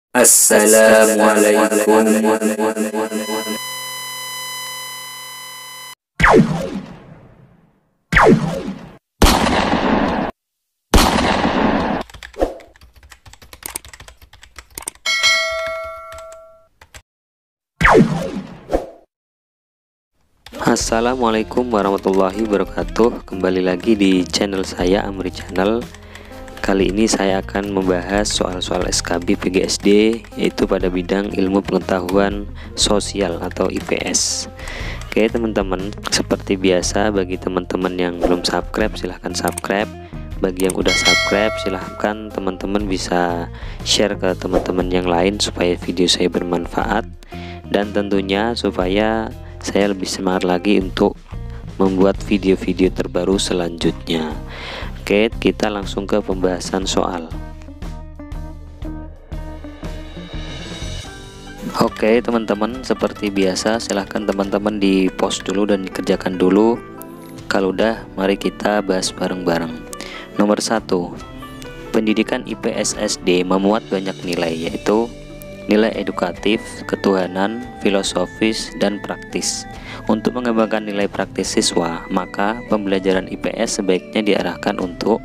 Assalamualaikum. Assalamualaikum warahmatullahi wabarakatuh. Kembali lagi di channel saya, Amri Channel. Kali ini saya akan membahas soal-soal SKB PGSD, yaitu pada bidang ilmu pengetahuan sosial atau IPS. Oke teman-teman, seperti biasa bagi teman-teman yang belum subscribe silahkan subscribe. Bagi yang udah subscribe silahkan teman-teman bisa share ke teman-teman yang lain supaya video saya bermanfaat, dan tentunya supaya saya lebih semangat lagi untuk membuat video-video terbaru selanjutnya. Oke, kita langsung ke pembahasan soal. Oke teman-teman, seperti biasa silahkan teman-teman di pause dulu dan dikerjakan dulu. Kalau udah, mari kita bahas bareng-bareng. Nomor 1, pendidikan IPS SD memuat banyak nilai, yaitu nilai edukatif, ketuhanan, filosofis, dan praktis. Untuk mengembangkan nilai praktis siswa, maka pembelajaran IPS sebaiknya diarahkan untuk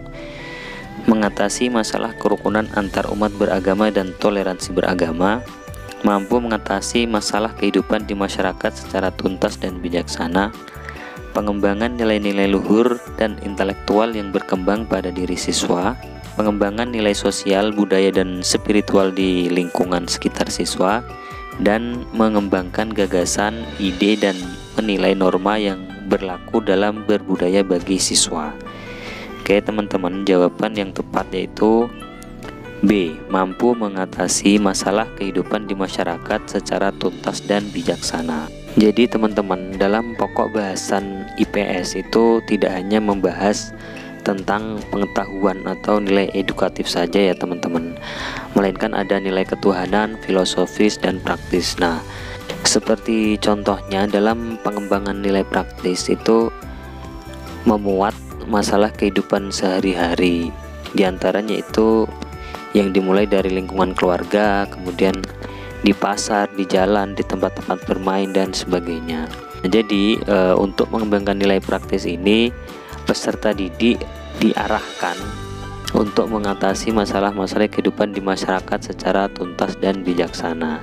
mengatasi masalah kerukunan antar umat beragama dan toleransi beragama, mampu mengatasi masalah kehidupan di masyarakat secara tuntas dan bijaksana, pengembangan nilai-nilai luhur dan intelektual yang berkembang pada diri siswa, pengembangan nilai sosial, budaya, dan spiritual di lingkungan sekitar siswa, dan mengembangkan gagasan, ide, dan menilai norma yang berlaku dalam berbudaya bagi siswa. Oke teman-teman, jawaban yang tepat yaitu B. Mampu mengatasi masalah kehidupan di masyarakat secara tuntas dan bijaksana. Jadi teman-teman, dalam pokok bahasan IPS itu tidak hanya membahas tentang pengetahuan atau nilai edukatif saja ya teman-teman, melainkan ada nilai ketuhanan, filosofis, dan praktis. Nah, seperti contohnya dalam pengembangan nilai praktis itu memuat masalah kehidupan sehari-hari, diantaranya itu yang dimulai dari lingkungan keluarga, kemudian di pasar, di jalan, di tempat-tempat bermain, dan sebagainya. Nah, jadi untuk mengembangkan nilai praktis ini, peserta didik diarahkan untuk mengatasi masalah-masalah kehidupan di masyarakat secara tuntas dan bijaksana.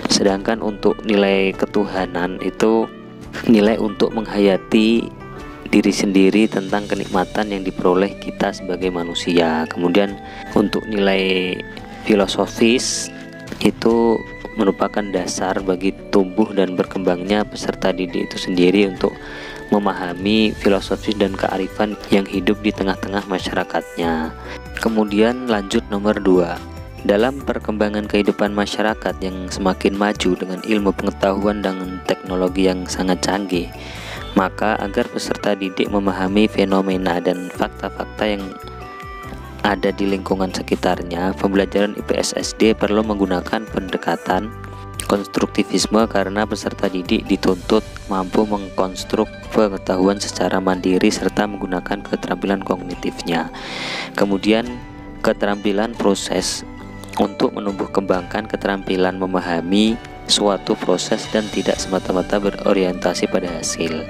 Sedangkan untuk nilai ketuhanan itu nilai untuk menghayati diri sendiri tentang kenikmatan yang diperoleh kita sebagai manusia. Kemudian untuk nilai filosofis itu merupakan dasar bagi tumbuh dan berkembangnya peserta didik itu sendiri untuk memahami filosofis dan kearifan yang hidup di tengah-tengah masyarakatnya. Kemudian lanjut nomor 2, dalam perkembangan kehidupan masyarakat yang semakin maju dengan ilmu pengetahuan dan teknologi yang sangat canggih, maka agar peserta didik memahami fenomena dan fakta-fakta yang ada di lingkungan sekitarnya, pembelajaran IPS SD perlu menggunakan pendekatan konstruktivisme karena peserta didik dituntut mampu mengkonstruk pengetahuan secara mandiri serta menggunakan keterampilan kognitifnya. Kemudian keterampilan proses untuk menumbuh kembangkan keterampilan memahami suatu proses dan tidak semata-mata berorientasi pada hasil.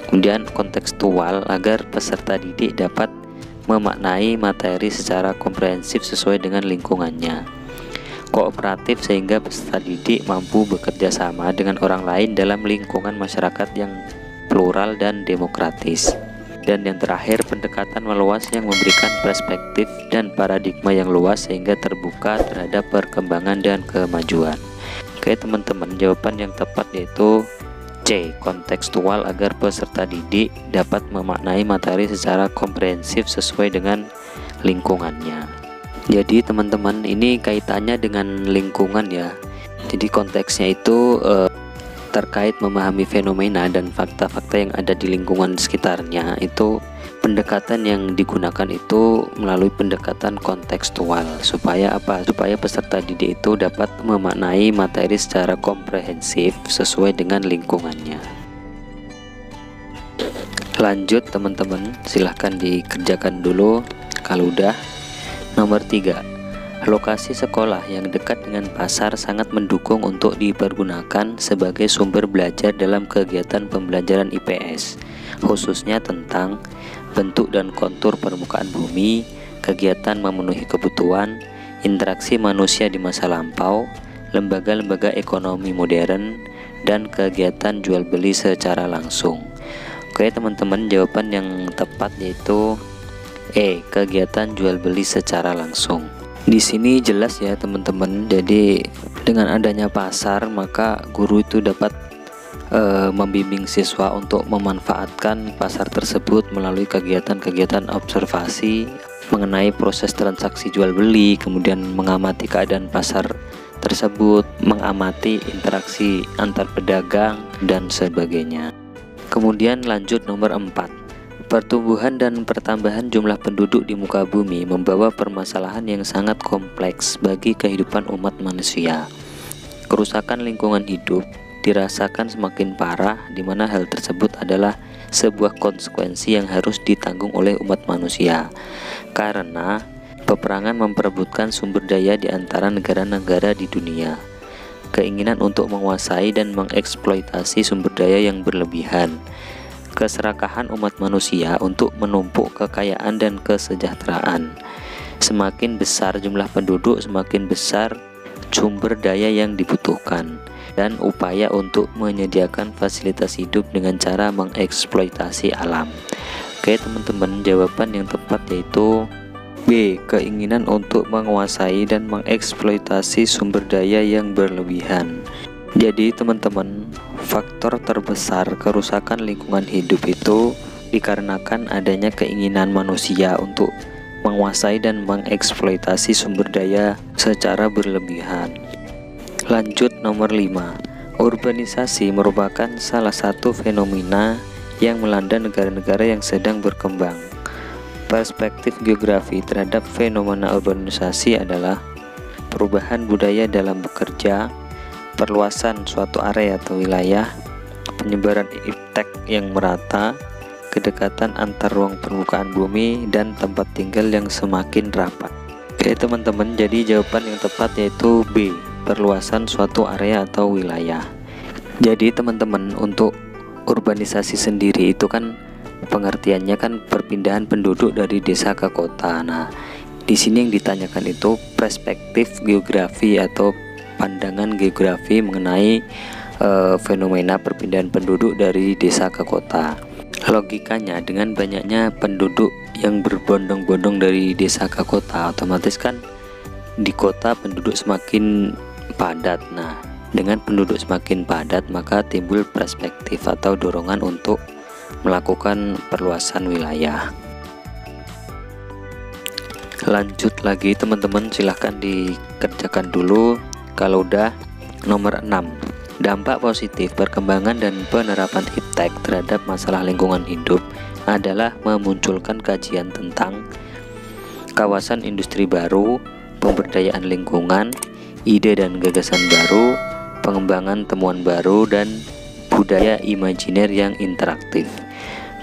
Kemudian kontekstual agar peserta didik dapat memaknai materi secara komprehensif sesuai dengan lingkungannya. Kooperatif sehingga peserta didik mampu bekerja sama dengan orang lain dalam lingkungan masyarakat yang plural dan demokratis. Dan yang terakhir, pendekatan meluas yang memberikan perspektif dan paradigma yang luas sehingga terbuka terhadap perkembangan dan kemajuan. Oke teman-teman, jawaban yang tepat yaitu C. Kontekstual agar peserta didik dapat memaknai materi secara komprehensif sesuai dengan lingkungannya. Jadi teman-teman, ini kaitannya dengan lingkungan ya. Jadi konteksnya itu terkait memahami fenomena dan fakta-fakta yang ada di lingkungan sekitarnya. Itu pendekatan yang digunakan itu melalui pendekatan kontekstual. Supaya apa? Supaya peserta didik itu dapat memaknai materi secara komprehensif sesuai dengan lingkungannya. Lanjut teman-teman, silahkan dikerjakan dulu kalau udah. Nomor 3, Lokasi sekolah yang dekat dengan pasar sangat mendukung untuk dipergunakan sebagai sumber belajar dalam kegiatan pembelajaran IPS, khususnya tentang bentuk dan kontur permukaan bumi, kegiatan memenuhi kebutuhan, interaksi manusia di masa lampau, lembaga-lembaga ekonomi modern, dan kegiatan jual beli secara langsung. Oke teman-teman, jawaban yang tepat yaitu E, kegiatan jual beli secara langsung. Di sini jelas ya teman-teman, jadi dengan adanya pasar maka guru itu dapat membimbing siswa untuk memanfaatkan pasar tersebut melalui kegiatan-kegiatan observasi mengenai proses transaksi jual beli, kemudian mengamati keadaan pasar tersebut, mengamati interaksi antar pedagang dan sebagainya. Kemudian lanjut nomor 4. Pertumbuhan dan pertambahan jumlah penduduk di muka bumi membawa permasalahan yang sangat kompleks bagi kehidupan umat manusia. Kerusakan lingkungan hidup dirasakan semakin parah, di mana hal tersebut adalah sebuah konsekuensi yang harus ditanggung oleh umat manusia. Karena peperangan memperebutkan sumber daya di antara negara-negara di dunia. Keinginan untuk menguasai dan mengeksploitasi sumber daya yang berlebihan. Keserakahan umat manusia untuk menumpuk kekayaan dan kesejahteraan. Semakin besar jumlah penduduk, semakin besar sumber daya yang dibutuhkan, dan upaya untuk menyediakan fasilitas hidup dengan cara mengeksploitasi alam. Oke teman-teman, jawaban yang tepat yaitu B, keinginan untuk menguasai dan mengeksploitasi sumber daya yang berlebihan. Jadi teman-teman, faktor terbesar kerusakan lingkungan hidup itu dikarenakan adanya keinginan manusia untuk menguasai dan mengeksploitasi sumber daya secara berlebihan. Lanjut nomor 5. Urbanisasi merupakan salah satu fenomena yang melanda negara-negara yang sedang berkembang. Perspektif geografi terhadap fenomena urbanisasi adalah perubahan budaya dalam bekerja, perluasan suatu area atau wilayah, penyebaran iptek yang merata, kedekatan antar ruang permukaan bumi, dan tempat tinggal yang semakin rapat. Oke teman-teman, jadi jawaban yang tepat yaitu B, perluasan suatu area atau wilayah. Jadi teman-teman, untuk urbanisasi sendiri itu kan pengertiannya kan perpindahan penduduk dari desa ke kota. Nah, di sini yang ditanyakan itu perspektif geografi atau pandangan geografi mengenai fenomena perpindahan penduduk dari desa ke kota. Logikanya, dengan banyaknya penduduk yang berbondong-bondong dari desa ke kota, otomatis kan di kota penduduk semakin padat. Nah, dengan penduduk semakin padat maka timbul perspektif atau dorongan untuk melakukan perluasan wilayah. Lanjut lagi teman-teman, silahkan dikerjakan dulu. Kalau udah, nomor 6. Dampak positif perkembangan dan penerapan iptek terhadap masalah lingkungan hidup adalah memunculkan kajian tentang kawasan industri baru, pemberdayaan lingkungan, ide dan gagasan baru, pengembangan temuan baru, dan budaya imajiner yang interaktif.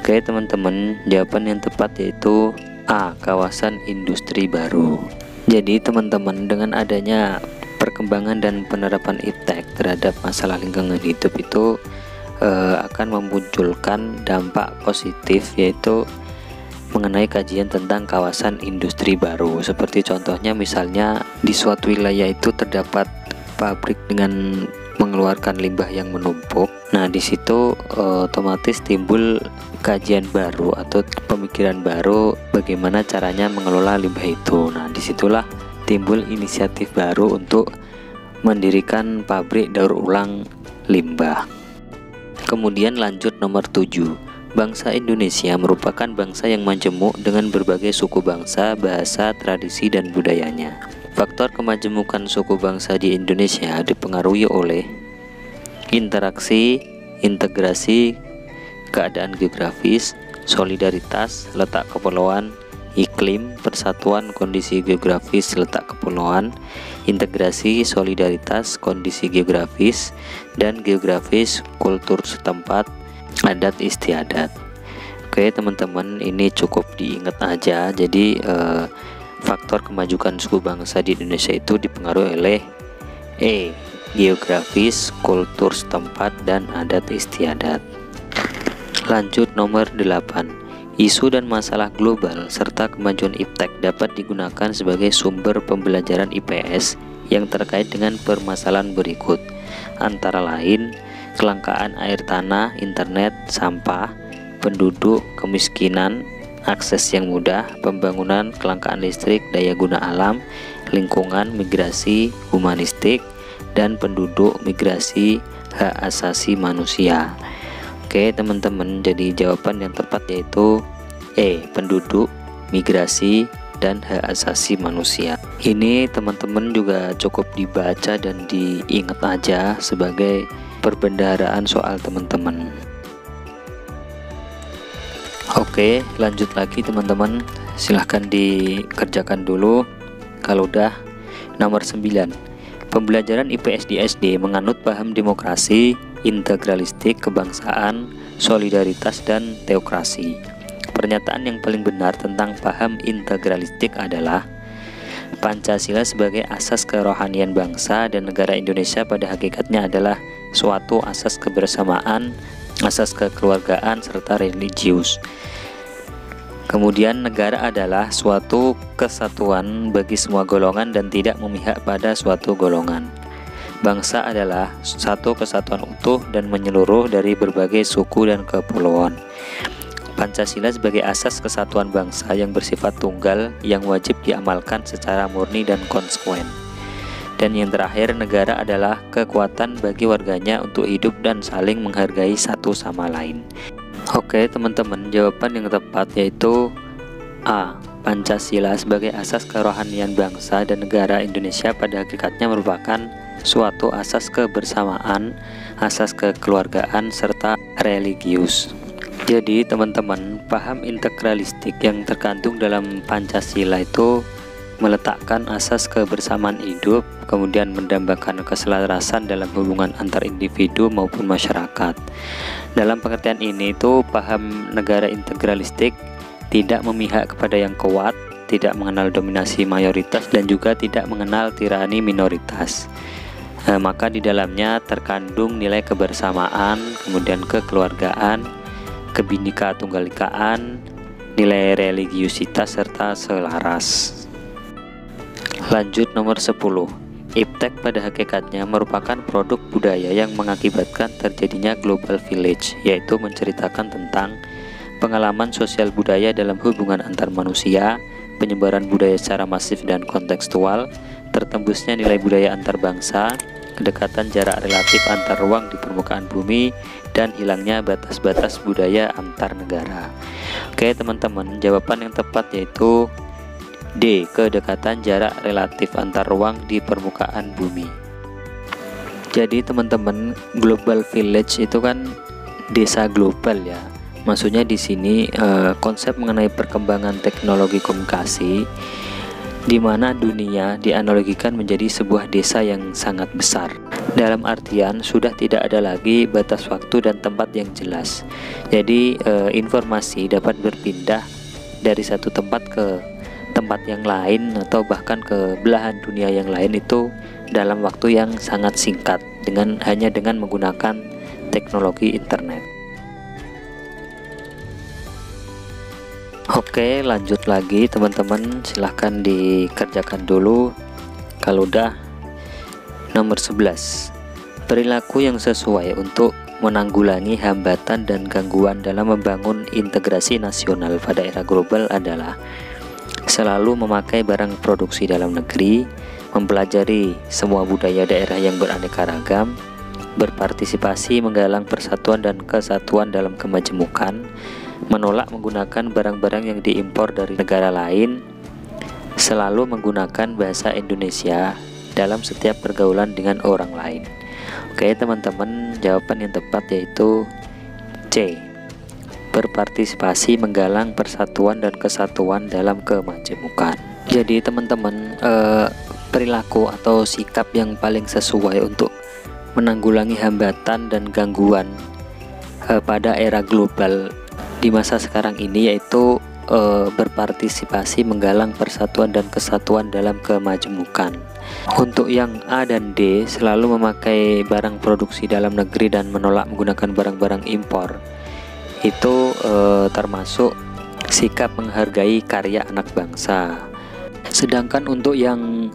Oke teman-teman, jawaban yang tepat yaitu A, kawasan industri baru. Jadi teman-teman, dengan adanya perkembangan dan penerapan iptek terhadap masalah lingkungan hidup itu akan memunculkan dampak positif, yaitu mengenai kajian tentang kawasan industri baru. Seperti contohnya misalnya di suatu wilayah itu terdapat pabrik dengan mengeluarkan limbah yang menumpuk. Nah, di situ otomatis timbul kajian baru atau pemikiran baru bagaimana caranya mengelola limbah itu. Nah, disitulah timbul inisiatif baru untuk mendirikan pabrik daur ulang limbah. Kemudian lanjut nomor 7. Bangsa Indonesia merupakan bangsa yang majemuk dengan berbagai suku bangsa, bahasa, tradisi, dan budayanya. Faktor kemajemukan suku bangsa di Indonesia dipengaruhi oleh interaksi, integrasi, keadaan geografis, solidaritas, letak kepulauan, iklim, persatuan, kondisi geografis, letak kepulauan, integrasi, solidaritas, kondisi geografis, dan geografis, kultur setempat, adat istiadat. Oke teman-teman, ini cukup diingat aja. Jadi faktor kemajuan suku bangsa di Indonesia itu dipengaruhi oleh geografis, kultur setempat, dan adat istiadat. Lanjut nomor 8. Isu dan masalah global serta kemajuan iptek dapat digunakan sebagai sumber pembelajaran IPS yang terkait dengan permasalahan berikut, antara lain kelangkaan air tanah, internet, sampah, penduduk, kemiskinan, akses yang mudah, pembangunan, kelangkaan listrik, daya guna alam, lingkungan, migrasi, humanistik, dan penduduk, migrasi, hak asasi manusia. Oke teman-teman, jadi jawaban yang tepat yaitu penduduk, migrasi, dan hak asasi manusia. Ini teman-teman juga cukup dibaca dan diingat aja sebagai perbendaharaan soal teman-teman. Oke, lanjut lagi teman-teman, silahkan dikerjakan dulu. Kalau udah, nomor 9. Pembelajaran IPS di SD menganut paham demokrasi, integralistik, kebangsaan, solidaritas, dan teokrasi. Pernyataan yang paling benar tentang paham integralistik adalah Pancasila sebagai asas kerohanian bangsa dan negara Indonesia pada hakikatnya adalah suatu asas kebersamaan, asas kekeluargaan, serta religius. Kemudian negara adalah suatu kesatuan bagi semua golongan dan tidak memihak pada suatu golongan. Bangsa adalah satu kesatuan utuh dan menyeluruh dari berbagai suku dan kepulauan. Pancasila sebagai asas kesatuan bangsa yang bersifat tunggal yang wajib diamalkan secara murni dan konsekuen. Dan yang terakhir, negara adalah kekuatan bagi warganya untuk hidup dan saling menghargai satu sama lain. Oke teman-teman, jawaban yang tepat yaitu A. Pancasila sebagai asas kerohanian bangsa dan negara Indonesia pada hakikatnya merupakan suatu asas kebersamaan, asas kekeluargaan, serta religius. Jadi teman-teman, paham integralistik yang terkandung dalam Pancasila itu meletakkan asas kebersamaan hidup, kemudian mendambakan keselarasan dalam hubungan antar individu maupun masyarakat. Dalam pengertian ini itu paham negara integralistik tidak memihak kepada yang kuat, tidak mengenal dominasi mayoritas, dan juga tidak mengenal tirani minoritas. Maka di dalamnya terkandung nilai kebersamaan, kemudian kekeluargaan, kebhinneka tunggal-ikaan, nilai religiusitas, serta selaras. Lanjut nomor 10. Iptek pada hakikatnya merupakan produk budaya yang mengakibatkan terjadinya global village, yaitu menceritakan tentang pengalaman sosial budaya dalam hubungan antar manusia, penyebaran budaya secara masif dan kontekstual, tertembusnya nilai budaya antar bangsa, kedekatan jarak relatif antar ruang di permukaan bumi, dan hilangnya batas-batas budaya antar negara. Oke teman-teman, jawaban yang tepat yaitu D. Kedekatan jarak relatif antar ruang di permukaan bumi. Jadi teman-teman, global village itu kan desa global ya. Maksudnya di sini konsep mengenai perkembangan teknologi komunikasi di mana dunia dianalogikan menjadi sebuah desa yang sangat besar. Dalam artian sudah tidak ada lagi batas waktu dan tempat yang jelas. Jadi informasi dapat berpindah dari satu tempat ke tempat yang lain atau bahkan ke belahan dunia yang lain itu dalam waktu yang sangat singkat hanya dengan menggunakan teknologi internet. Oke, lanjut lagi teman-teman, silahkan dikerjakan dulu. Kalau udah, nomor 11. Perilaku yang sesuai untuk menanggulangi hambatan dan gangguan dalam membangun integrasi nasional pada era global adalah selalu memakai barang produksi dalam negeri, mempelajari semua budaya daerah yang beraneka ragam, berpartisipasi menggalang persatuan dan kesatuan dalam kemajemukan, menolak menggunakan barang-barang yang diimpor dari negara lain, selalu menggunakan bahasa Indonesia dalam setiap pergaulan dengan orang lain. Oke teman-teman, jawaban yang tepat yaitu C. Berpartisipasi menggalang persatuan dan kesatuan dalam kemajemukan. Jadi teman-teman, perilaku atau sikap yang paling sesuai untuk menanggulangi hambatan dan gangguan pada era global di masa sekarang ini yaitu berpartisipasi menggalang persatuan dan kesatuan dalam kemajemukan. Untuk yang A dan D selalu memakai barang produksi dalam negeri dan menolak menggunakan barang-barang impor. Itu termasuk sikap menghargai karya anak bangsa. Sedangkan untuk yang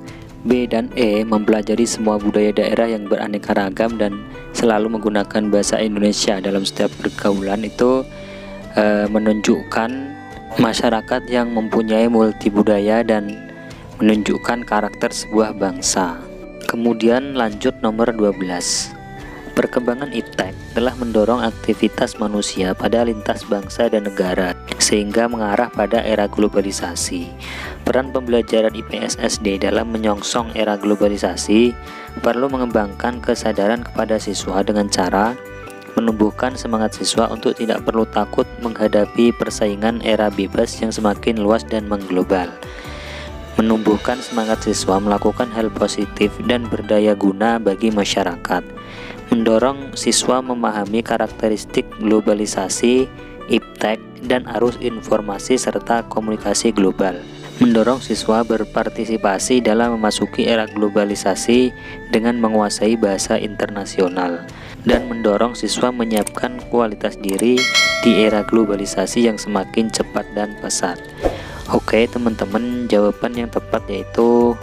B dan E mempelajari semua budaya daerah yang beraneka ragam dan selalu menggunakan bahasa Indonesia dalam setiap pergaulan, itu menunjukkan masyarakat yang mempunyai multi budaya dan menunjukkan karakter sebuah bangsa. Kemudian lanjut nomor 12. Perkembangan iptek telah mendorong aktivitas manusia pada lintas bangsa dan negara sehingga mengarah pada era globalisasi. Peran pembelajaran IPS SD dalam menyongsong era globalisasi perlu mengembangkan kesadaran kepada siswa dengan cara menumbuhkan semangat siswa untuk tidak perlu takut menghadapi persaingan era bebas yang semakin luas dan mengglobal. Menumbuhkan semangat siswa melakukan hal positif dan berdaya guna bagi masyarakat. Mendorong siswa memahami karakteristik globalisasi, iptek, dan arus informasi serta komunikasi global. Mendorong siswa berpartisipasi dalam memasuki era globalisasi dengan menguasai bahasa internasional. Dan mendorong siswa menyiapkan kualitas diri di era globalisasi yang semakin cepat dan pesat. Oke teman-teman, jawaban yang tepat yaitu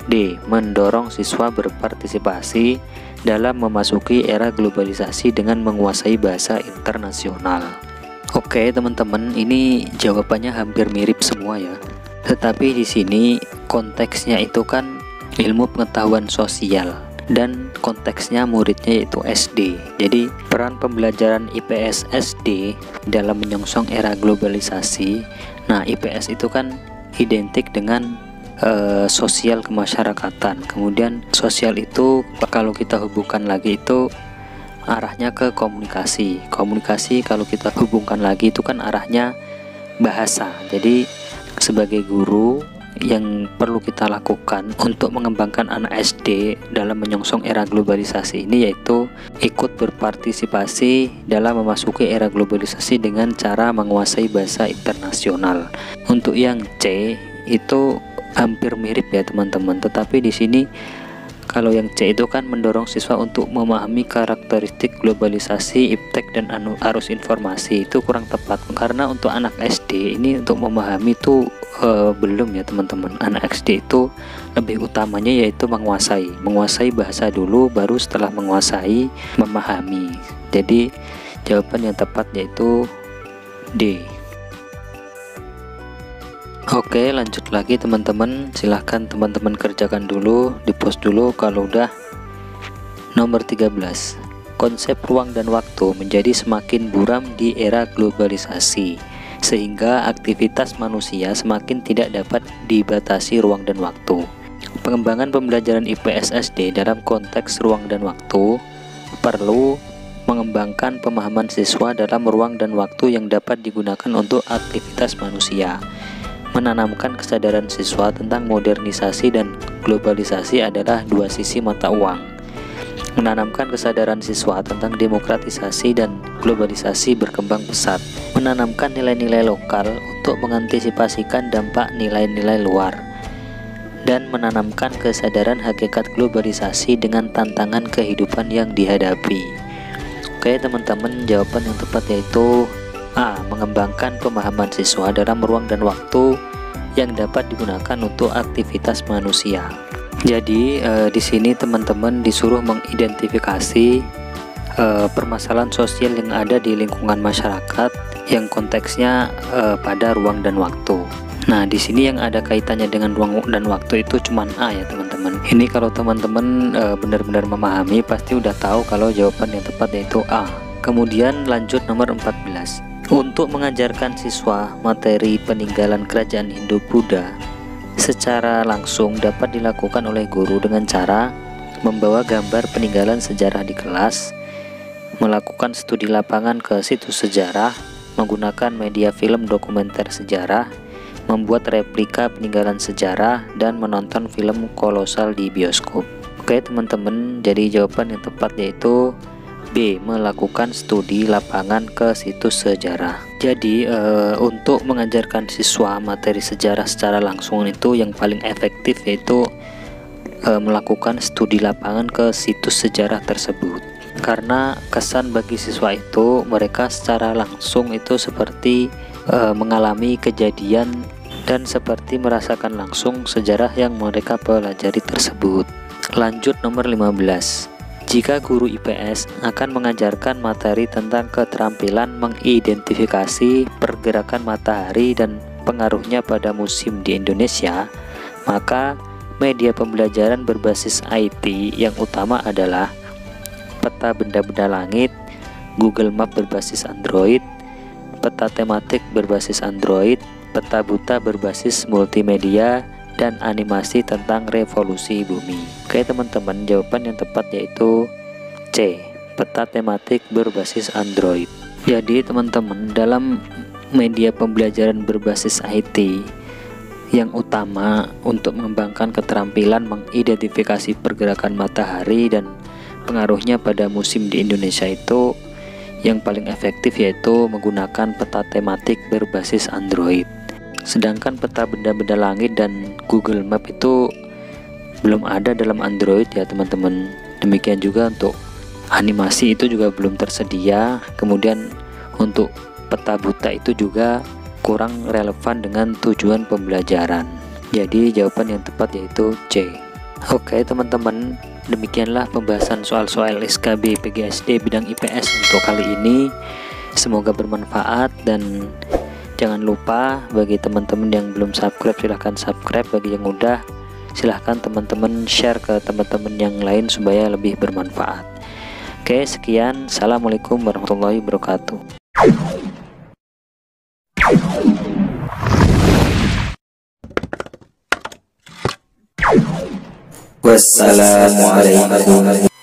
D. Mendorong siswa berpartisipasi dalam memasuki era globalisasi dengan menguasai bahasa internasional. Oke teman-teman, ini jawabannya hampir mirip semua ya. Tetapi di sini konteksnya itu kan ilmu pengetahuan sosial dan konteksnya muridnya yaitu SD. Jadi peran pembelajaran IPS SD dalam menyongsong era globalisasi. Nah, IPS itu kan identik dengan sosial kemasyarakatan. Kemudian sosial itu kalau kita hubungkan lagi itu arahnya ke komunikasi. Komunikasi kalau kita hubungkan lagi itu kan arahnya bahasa. Jadi sebagai guru yang perlu kita lakukan untuk mengembangkan anak SD dalam menyongsong era globalisasi ini yaitu ikut berpartisipasi dalam memasuki era globalisasi dengan cara menguasai bahasa internasional. Untuk yang C itu hampir mirip ya teman-teman, tetapi di sini kalau yang C itu kan mendorong siswa untuk memahami karakteristik globalisasi, iptek, dan arus informasi. Itu kurang tepat karena untuk anak SD ini untuk memahami itu belum ya teman-teman. Anak SD itu lebih utamanya yaitu menguasai bahasa dulu, baru setelah menguasai memahami. Jadi jawaban yang tepat yaitu D. Oke, lanjut lagi teman-teman. Silahkan teman-teman kerjakan dulu, di post dulu kalau udah. Nomor 13. Konsep ruang dan waktu menjadi semakin buram di era globalisasi, sehingga aktivitas manusia semakin tidak dapat dibatasi ruang dan waktu. Pengembangan pembelajaran IPS SD dalam konteks ruang dan waktu perlu mengembangkan pemahaman siswa dalam ruang dan waktu yang dapat digunakan untuk aktivitas manusia. Menanamkan kesadaran siswa tentang modernisasi dan globalisasi adalah dua sisi mata uang. Menanamkan kesadaran siswa tentang demokratisasi dan globalisasi berkembang pesat. Menanamkan nilai-nilai lokal untuk mengantisipasikan dampak nilai-nilai luar. Dan menanamkan kesadaran hakikat globalisasi dengan tantangan kehidupan yang dihadapi. Oke teman-teman, jawaban yang tepat yaitu A. Mengembangkan pemahaman siswa dalam ruang dan waktu yang dapat digunakan untuk aktivitas manusia. Jadi di sini teman-teman disuruh mengidentifikasi permasalahan sosial yang ada di lingkungan masyarakat yang konteksnya pada ruang dan waktu. Nah, di sini yang ada kaitannya dengan ruang dan waktu itu cuman A ya teman-teman. Ini kalau teman-teman benar-benar memahami pasti udah tahu kalau jawaban yang tepat yaitu A. Kemudian lanjut nomor 14. Untuk mengajarkan siswa materi peninggalan kerajaan Hindu-Buddha secara langsung dapat dilakukan oleh guru dengan cara membawa gambar peninggalan sejarah di kelas, melakukan studi lapangan ke situs sejarah, menggunakan media film dokumenter sejarah, membuat replika peninggalan sejarah, dan menonton film kolosal di bioskop. Oke teman-teman, jadi jawaban yang tepat yaitu B. Melakukan studi lapangan ke situs sejarah. Jadi untuk mengajarkan siswa materi sejarah secara langsung itu yang paling efektif yaitu melakukan studi lapangan ke situs sejarah tersebut. Karena kesan bagi siswa itu mereka secara langsung itu seperti mengalami kejadian dan seperti merasakan langsung sejarah yang mereka pelajari tersebut. Lanjut nomor 15. Jika guru IPS akan mengajarkan materi tentang keterampilan mengidentifikasi pergerakan matahari dan pengaruhnya pada musim di Indonesia, maka media pembelajaran berbasis IT yang utama adalah peta benda-benda langit, Google Map berbasis Android, peta tematik berbasis Android, peta buta berbasis multimedia, dan animasi tentang revolusi bumi. Oke teman-teman, jawaban yang tepat yaitu C, peta tematik berbasis Android. Jadi teman-teman, dalam media pembelajaran berbasis IT yang utama untuk mengembangkan keterampilan mengidentifikasi pergerakan matahari dan pengaruhnya pada musim di Indonesia itu yang paling efektif yaitu menggunakan peta tematik berbasis Android. Sedangkan peta benda-benda langit dan Google Map itu belum ada dalam Android ya teman-teman. Demikian juga untuk animasi itu juga belum tersedia. Kemudian untuk peta buta itu juga kurang relevan dengan tujuan pembelajaran. Jadi jawaban yang tepat yaitu C. Oke teman-teman, demikianlah pembahasan soal-soal SKB PGSD bidang IPS untuk kali ini. Semoga bermanfaat dan jangan lupa bagi teman-teman yang belum subscribe silahkan subscribe, bagi yang udah silahkan teman-teman share ke teman-teman yang lain supaya lebih bermanfaat. Oke sekian, assalamualaikum warahmatullahi wabarakatuh. Wassalamualaikum